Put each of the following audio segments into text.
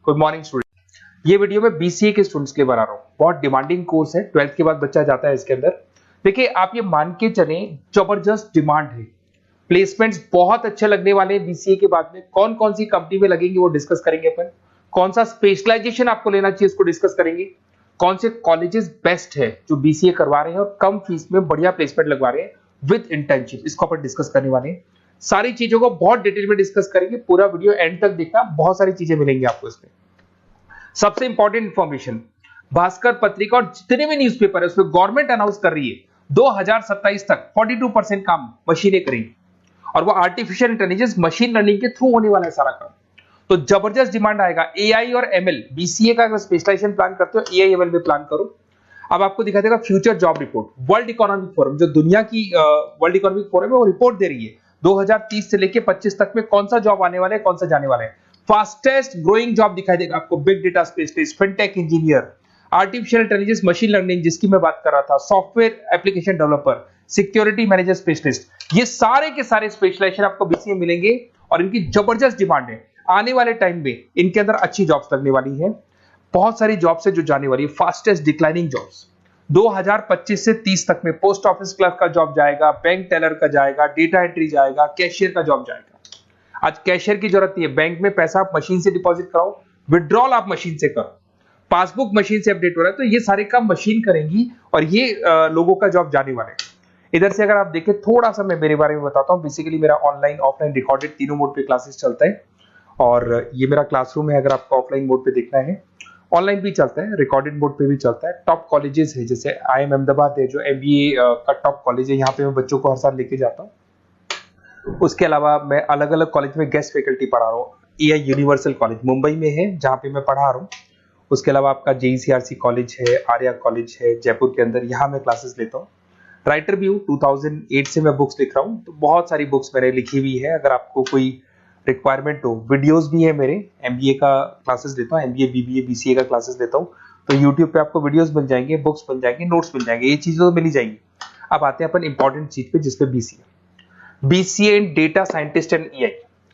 Good morning student. ये video मैं BCA के स्टूडेंट्स के लिए बना रहा हूँ। बहुत डिमांडिंग कोर्स है, 12th के बाद बच्चा जाता है इसके अंदर। देखिए आप ये मान के चलें, जबरदस्त डिमांड है, प्लेसमेंट्स बहुत अच्छे लगने वाले हैं बीसीए के बाद में। कौन कौन सी कंपनी में लगेंगे वो डिस्कस करेंगे अपन। कौन सा स्पेशलाइजेशन आपको लेना चाहिए उसको डिस्कस करेंगे। कौन से कॉलेजेस बेस्ट है जो बीसीए करवा रहे हैं और कम फीस में बढ़िया प्लेसमेंट लगवा रहे हैं विद इंटर्नशिप, इसको अपन डिस्कस करने वाले हैं। सारी चीजों को बहुत डिटेल में डिस्कस करेंगे। पूरा वीडियो एंड तक देखना, बहुत सारी चीजें मिलेंगी आपको इसमें। सबसे इंपॉर्टेंट इंफॉर्मेशन, भास्कर पत्रिका और जितने भी न्यूज़पेपर है उसमें गवर्नमेंट अनाउंस कर रही है 2027 तक 42% काम मशीनें करेंगी और वो आर्टिफिशियल इंटेलिजेंस मशीन लर्निंग के थ्रू होने वाला है सारा काम। तो जबरदस्त डिमांड आएगा। एआई और एमएल, बीसीए का अगर स्पेशलाइजेशन प्लान करते हो एआई एमएल में प्लान करो। अब आपको दिखा देगा future job report, world economic forum, जो दुनिया की वर्ल्ड इकोनॉमिक फोरम है वो रिपोर्ट दे रही है 2030 से लेके 25 तक में कौन सा जॉब आने वाला है, कौन सा जाने वाला है। फास्टेस्ट ग्रोइंग जॉब दिखाई देगा आपको, big data specialist, fintech engineer, artificial intelligence machine learning जिसकी मैं बात कर रहा था, software application developer, security manager specialist, ये सारे के सारे स्पेशलाइजेशन आपको बीसीए मिलेंगे और इनकी जबरदस्त डिमांड है। आने वाले टाइम में इनके अंदर अच्छी जॉब्स लगने वाली है, बहुत सारी जॉब्स है जो जाने वाली है। फास्टेस्ट डिक्लाइनिंग जॉब्स 2025 से 30 तक में पोस्ट ऑफिस क्लर्क का जॉब जाएगा, बैंक टेलर का जाएगा, डेटा एंट्री जाएगा, कैशियर का जॉब जाएगा। आज कैशियर की जरूरत नहीं है, बैंक में पैसा आप मशीन से डिपॉजिट कराओ, विड्रॉल आप मशीन से करो, पासबुक मशीन से अपडेट हो रहा है, तो ये सारे काम मशीन करेंगी और ये लोगों का जॉब जाने वाले हैं। इधर से अगर आप देखें थोड़ा सा मैं मेरे बारे में बताता हूँ। बेसिकली मेरा ऑनलाइन ऑफलाइन रिकॉर्डेड तीनों मोड पे क्लासेस चलता है और ये मेरा क्लासरूम है। अगर आपको ऑफलाइन मोड पे देखना है, ऑनलाइन भी चलता है, रिकॉर्डेड मोड पे भी चलता है। टॉप कॉलेजेस है जैसे IIM अहमदाबाद है जो MBA का टॉप कॉलेज है, यहाँ पे मैं बच्चों को हर साल लेके जाता हूँ। उसके अलावा मैं अलग अलग कॉलेज में गेस्ट फैकल्टी पढ़ा रहा हूँ। AI यूनिवर्सल कॉलेज मुंबई में है जहाँ पे मैं पढ़ा रहा हूँ। उसके अलावा आपका JECRC कॉलेज है, आर्या कॉलेज है जयपुर के अंदर, यहाँ मैं क्लासेस लेता हूँ। राइटर भी हूँ, 2008 से मैं बुक्स लिख रहा हूँ, तो बहुत सारी बुक्स मैंने लिखी हुई है। अगर आपको कोई रिक्वायरमेंट हो, वीडियोस भी है मेरे, MBA का क्लासेस लेता हूँ, MBA BBA BCA का क्लासेस लेता हूँ, तो YouTube पे आपको वीडियोस मिल जाएंगे, बुक्स मिल जाएंगे, नोट्स मिल जाएंगे, ये चीजें तो मिल ही जाएंगी। अब आते हैं अपन इंपॉर्टेंट चीज पे जिसपे BCA in data scientist and AI।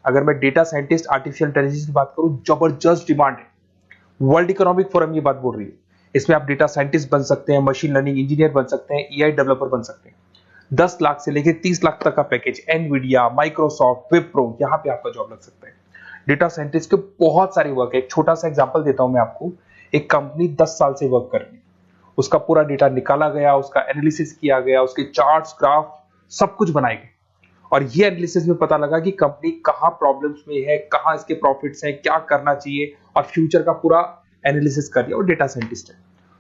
अगर मैं डेटा साइंटिस्ट आर्टिफिशियल इंटेलिजेंस की बात करूं, जबरदस्त डिमांड है। वर्ल्ड इकोनॉमिक फोरम ये बात बोल रही है। इसमें आप डेटा साइंटिस्ट बन सकते हैं, मशीन लर्निंग इंजीनियर बन सकते हैं, AI डेवलपर बन सकते हैं। 10 लाख से लेकर 30 लाख तक का पैकेज, एनवीडिया, माइक्रोसॉफ्ट, विप्रो, यहाँ पे आपका जॉब लग सकता है। डेटा साइंटिस्ट के बहुत सारे वर्क है। एक छोटा सा एग्जांपल देता हूं मैं आपको। एक कंपनी 10 साल से वर्क कर रही है, उसका पूरा डेटा निकाला गया, उसका एनालिसिस किया गया, उसके चार्ट्स, ग्राफ सब कुछ बनाए गए और ये एनालिसिस में पता लगा कि कंपनी कहां प्रॉब्लम्स में है, कहां इसके प्रॉफिट्स हैं, क्या करना चाहिए और फ्यूचर का पूरा एनालिसिस कर दिया। और डेटा साइंटिस्ट है,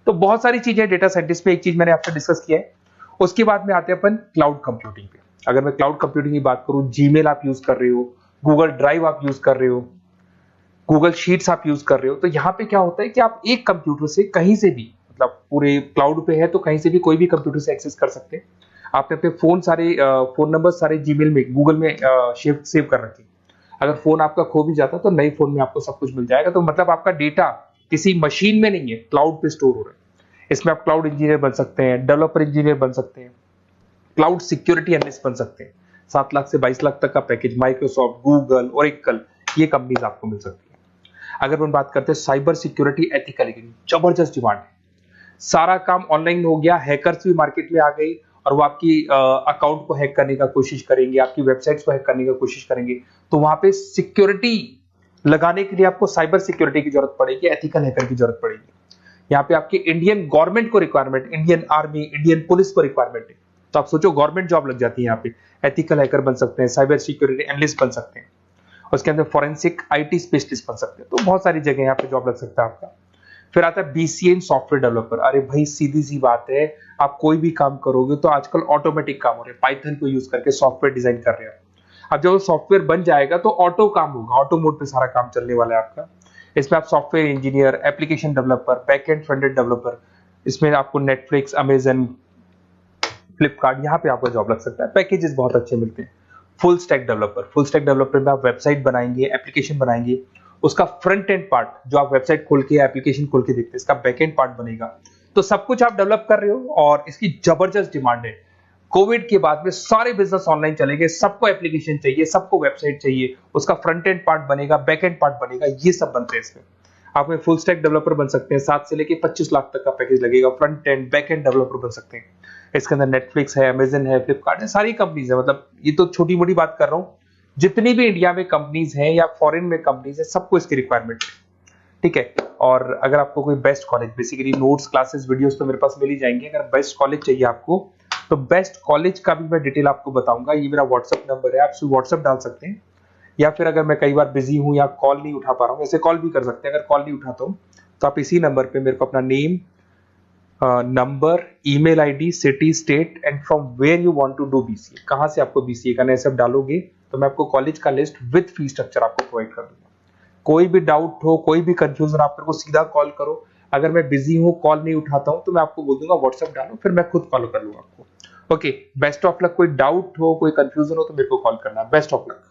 तो बहुत सारी चीजें डेटा साइंटिस्ट पे। एक चीज मैंने आपसे डिस्कस किया है। उसके बाद में आते हैं अपन क्लाउड कंप्यूटिंग पे। अगर मैं क्लाउड कंप्यूटिंग की बात करूं, जीमेल आप यूज कर रहे हो, गूगल ड्राइव आप यूज कर रहे हो, गूगल शीट्स आप यूज कर रहे हो, तो यहाँ पे क्या होता है कि आप एक कंप्यूटर से कहीं से भी, मतलब पूरे क्लाउड पे है तो कहीं से भी कोई भी कंप्यूटर से एक्सेस कर सकते हैं। आपने अपने फोन नंबर सारे जीमेल में, गूगल में सेव कर रखे। अगर फोन आपका खो भी जाता तो नए फोन में आपको सब कुछ मिल जाएगा। तो मतलब आपका डेटा किसी मशीन में नहीं है, क्लाउड पे स्टोर हो रहा है। इसमें आप क्लाउड इंजीनियर बन सकते हैं, डेवलपर इंजीनियर बन सकते हैं, क्लाउड सिक्योरिटी एनालिस्ट बन सकते हैं। 7 लाख से 22 लाख तक का पैकेज, माइक्रोसॉफ्ट, गूगल, ओरेकल, ये कंपनीज आपको मिल सकती है। अगर हम बात करते हैं साइबर सिक्योरिटी एथिकल, जबरदस्त डिमांड है। सारा काम ऑनलाइन हो गया, हैकर्स भी मार्केट में आ गई और वो आपकी अकाउंट को हैक करने का कोशिश करेंगे, आपकी वेबसाइट्स को हैक करने का कोशिश करेंगे। तो वहां पे सिक्योरिटी लगाने के लिए आपको साइबर सिक्योरिटी की जरूरत पड़ेगी, एथिकल हैकर की जरूरत पड़ेगी। यहाँ पे आपकी इंडियन गवर्नमेंट को requirement, Indian army, Indian police को रिक्वायरमेंट है। तो आप सोचो गवर्नमेंट जॉब लग जाती है यहाँ पे। एथिकल हैकर बन सकते हैं, साइबर सिक्योरिटी एनालिस्ट बन सकते हैं, उसके अंदर फॉरेंसिक IT स्पेशलिस्ट बन सकते हैं। तो बहुत सारी जगह यहाँ पे जॉब लग सकता है आपका। फिर आता है BCA इन सॉफ्टवेयर डेवलपर। अरे भाई सीधी सी बात है, आप कोई भी काम करोगे तो आजकल ऑटोमेटिक काम हो रहे हैं, पाइथन को यूज करके सॉफ्टवेयर डिजाइन कर रहे हैं। अब जब वो सॉफ्टवेयर बन जाएगा तो ऑटो काम होगा, ऑटो मोड पे सारा काम चलने वाला है आपका। इसमें आप software engineer, application developer, backend front-end developer, इसमें आपको नेटफ्लिक्स, अमेजन, फ्लिपकार्ट, यहाँ पे आपका जॉब लग सकता है। पैकेजेस बहुत अच्छे मिलते हैं। फुल स्टैक डेवलपर में आप वेबसाइट बनाएंगे, एप्लीकेशन बनाएंगे, उसका फ्रंट एंड पार्ट जो आप वेबसाइट खोल के एप्लीकेशन खोल के देखते हैं, इसका बैक एंड पार्ट बनेगा। तो सब कुछ आप डेवलप कर रहे हो और इसकी जबरदस्त डिमांड है। कोविड के बाद में सारे बिजनेस ऑनलाइन चलेंगे, सबको एप्लीकेशन चाहिए, सबको वेबसाइट चाहिए, उसका फ्रंट एंड पार्ट बनेगा, बैक एंड पार्ट बनेगा, ये सब बनते हैं इसमें। आप में फुल स्टैक डेवलपर बन सकते हैं, 7 से लेके 25 लाख तक का पैकेज लगेगा। Front end back end developer बन सकते हैं। इसके अंदर नेटफ्लिक्स है, अमेजन है, फ्लिपकार्ट है, सारी कंपनीज है। मतलब ये तो छोटी मोटी बात कर रहा हूँ, जितनी भी इंडिया में कंपनीज हैं या फॉरेन में कंपनीज है, सबको इसकी रिक्वायरमेंट है, ठीक है। और अगर आपको कोई best college, basically notes, classes, videos तो मेरे पास मिल ही जाएंगे। अगर बेस्ट कॉलेज चाहिए आपको, तो बेस्ट कॉलेज का भी मैं डिटेल आपको बताऊंगा। ये मेरा व्हाट्सअप नंबर है, आप व्हाट्सअप डाल सकते हैं, या फिर अगर मैं कई बार बिजी हूं या कॉल नहीं उठा पा रहा हूँ, ऐसे कॉल भी कर सकते हैं। अगर कॉल नहीं उठाता हूँ तो आप इसी नंबर पे मेरे को अपना name, number, email ID, city, state and from where you want to do BCA, कहां से आपको बीसीए करना है, सब डालोगे तो मैं आपको कॉलेज का लिस्ट विद फी स्ट्रक्चर आपको प्रोवाइड कर दूंगा। कोई भी डाउट हो, कोई भी कंफ्यूजन, आप मेरे को सीधा कॉल करो। अगर मैं बिजी हूं, कॉल नहीं उठाता हूं, तो मैं आपको बोल दूंगा व्हाट्सएप डालो, फिर मैं खुद कॉल कर लूंगा आपको। Okay, best of luck. कोई डाउट हो, कोई कंफ्यूजन हो तो मेरे को कॉल करना। Best of luck.